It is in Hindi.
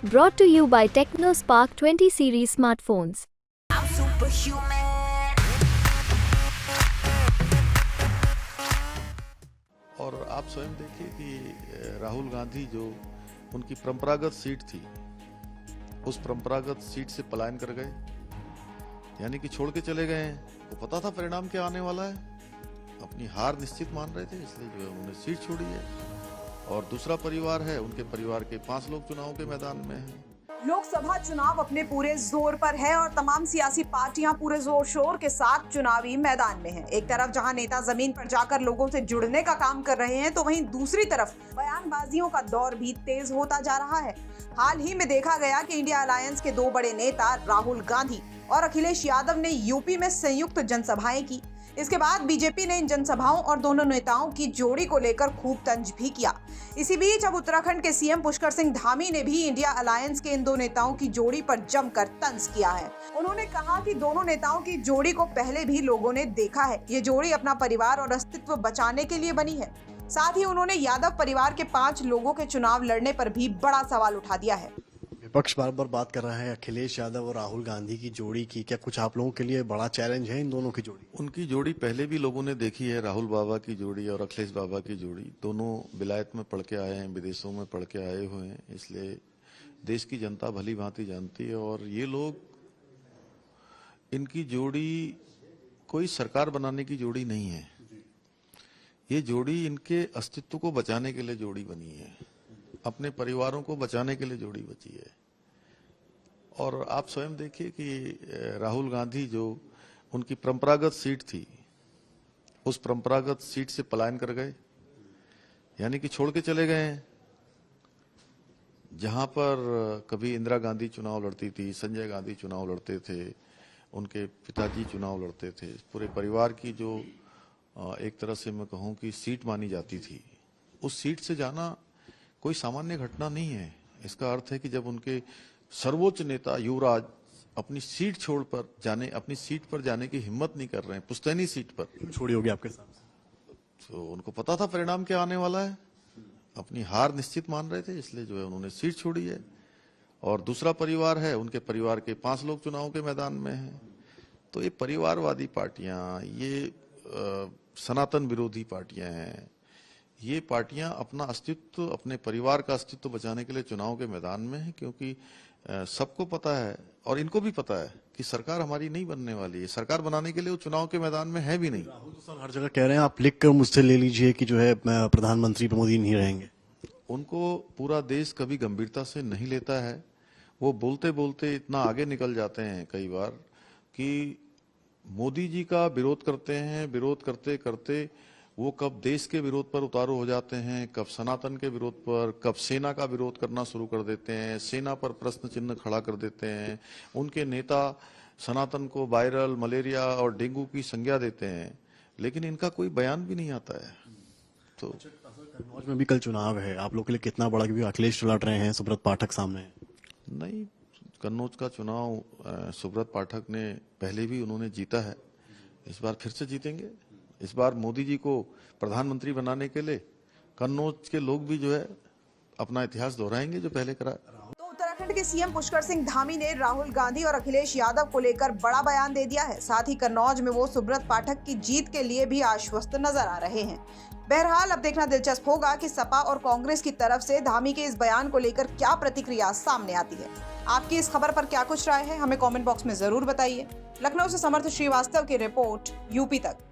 Brought to you by TechnoSpark 20 series smartphones. I'm superhuman. और आप स्वयं देखिए कि राहुल गांधी जो उनकी परंपरागत सीट थी, उस परंपरागत सीट से पलायन कर गए, यानी कि छोड़ के चले गए हैं। वो पता था परिणाम क्या आने वाला है, अपनी हार निश्चित मान रहे थे, इसलिए जो है उन्होंने सीट छोड़ी है। और दूसरा परिवार है, उनके परिवार के 5 लोग चुनाव के मैदान में हैं। लोकसभा चुनाव अपने पूरे जोर पर है और तमाम सियासी पार्टियां पूरे जोर शोर के साथ चुनावी मैदान में हैं। एक तरफ जहां नेता जमीन पर जाकर लोगों से जुड़ने का काम कर रहे हैं, तो वहीं दूसरी तरफ बयानबाजियों का दौर भी तेज होता जा रहा है। हाल ही में देखा गया कि इंडिया अलायंस के 2 बड़े नेता राहुल गांधी और अखिलेश यादव ने यूपी में संयुक्त जनसभाएं की। इसके बाद बीजेपी ने इन जनसभाओं और दोनों नेताओं की जोड़ी को लेकर खूब तंज भी किया। इसी बीच अब उत्तराखंड के सीएम पुष्कर सिंह धामी ने भी इंडिया अलायंस के इन 2 नेताओं की जोड़ी पर जमकर तंज किया है। उन्होंने कहा कि दोनों नेताओं की जोड़ी को पहले भी लोगों ने देखा है। ये जोड़ी अपना परिवार और अस्तित्व बचाने के लिए बनी है। साथ ही उन्होंने यादव परिवार के 5 लोगों के चुनाव लड़ने पर भी बड़ा सवाल उठा दिया है। विपक्ष बार बार बात कर रहा है अखिलेश यादव और राहुल गांधी की जोड़ी की। क्या कुछ आप लोगों के लिए बड़ा चैलेंज है इन दोनों की जोड़ी? उनकी जोड़ी पहले भी लोगों ने देखी है, राहुल बाबा की जोड़ी और अखिलेश बाबा की जोड़ी। दोनों विलायत में पढ़ के आए हैं, विदेशों में पढ़ के आए हुए हैं, इसलिए देश की जनता भली भांति जानती है। और ये लोग, इनकी जोड़ी कोई सरकार बनाने की जोड़ी नहीं है। ये जोड़ी इनके अस्तित्व को बचाने के लिए जोड़ी बनी है, अपने परिवारों को बचाने के लिए जोड़ी बची है। और आप स्वयं देखिए कि राहुल गांधी जो उनकी परंपरागत सीट थी, उस परंपरागत सीट से पलायन कर गए, यानी कि छोड़ के चले गए हैं। जहां पर कभी इंदिरा गांधी चुनाव लड़ती थी, संजय गांधी चुनाव लड़ते थे, उनके पिताजी चुनाव लड़ते थे, पूरे परिवार की जो एक तरह से मैं कहूं कि सीट मानी जाती थी, उस सीट से जाना कोई सामान्य घटना नहीं है। इसका अर्थ है कि जब उनके सर्वोच्च नेता युवराज अपनी सीट छोड़ पर जाने, अपनी सीट पर जाने की हिम्मत नहीं कर रहे हैं, पुश्तैनी सीट पर छोड़ी होगी आपके साथ, तो उनको पता था परिणाम क्या आने वाला है, अपनी हार निश्चित मान रहे थे, इसलिए जो है उन्होंने सीट छोड़ी है। और दूसरा परिवार है, उनके परिवार के 5 लोग चुनाव के मैदान में हैं। तो ये परिवारवादी पार्टियां, ये सनातन विरोधी पार्टियां हैं। ये पार्टियां अपना अस्तित्व, अपने परिवार का अस्तित्व बचाने के लिए चुनाव के मैदान में है, क्योंकि सबको पता है और इनको भी पता है कि सरकार हमारी नहीं बनने वाली है। सरकार बनाने के लिए वो चुनाव के मैदान में है भी नहीं। राहुल तो सर हर जगह कह रहे हैं आप लिख कर मुझसे ले लीजिए कि जो है प्रधानमंत्री मोदी नहीं रहेंगे। उनको पूरा देश कभी गंभीरता से नहीं लेता है। वो बोलते बोलते इतना आगे निकल जाते हैं कई बार कि मोदी जी का विरोध करते हैं, विरोध करते करते वो कब देश के विरोध पर उतारू हो जाते हैं, कब सनातन के विरोध पर, कब सेना का विरोध करना शुरू कर देते हैं, सेना पर प्रश्न चिन्ह खड़ा कर देते हैं। उनके नेता सनातन को वायरल, मलेरिया और डेंगू की संज्ञा देते हैं, लेकिन इनका कोई बयान भी नहीं आता है। तो कन्नौज में भी कल चुनाव है, आप लोग के लिए कितना बड़ा, क्योंकि अखिलेश लड़ रहे हैं, सुब्रत पाठक सामने है। नहीं, कन्नौज का चुनाव सुब्रत पाठक ने पहले भी उन्होंने जीता है, इस बार फिर से जीतेंगे। इस बार मोदी जी को प्रधानमंत्री बनाने के लिए कन्नौज के लोग भी जो है अपना इतिहास दोहराएंगे जो पहले करा। तो उत्तराखंड के सीएम पुष्कर सिंह धामी ने राहुल गांधी और अखिलेश यादव को लेकर बड़ा बयान दे दिया है। साथ ही कन्नौज में वो सुब्रत पाठक की जीत के लिए भी आश्वस्त नजर आ रहे हैं। बहरहाल अब देखना दिलचस्प होगा कि सपा और कांग्रेस की तरफ से धामी के इस बयान को लेकर क्या प्रतिक्रिया सामने आती है। आपकी इस खबर पर क्या कुछ राय है, हमें कमेंट बॉक्स में जरूर बताइए। लखनऊ से समर्थ श्रीवास्तव की रिपोर्ट, यूपी तक।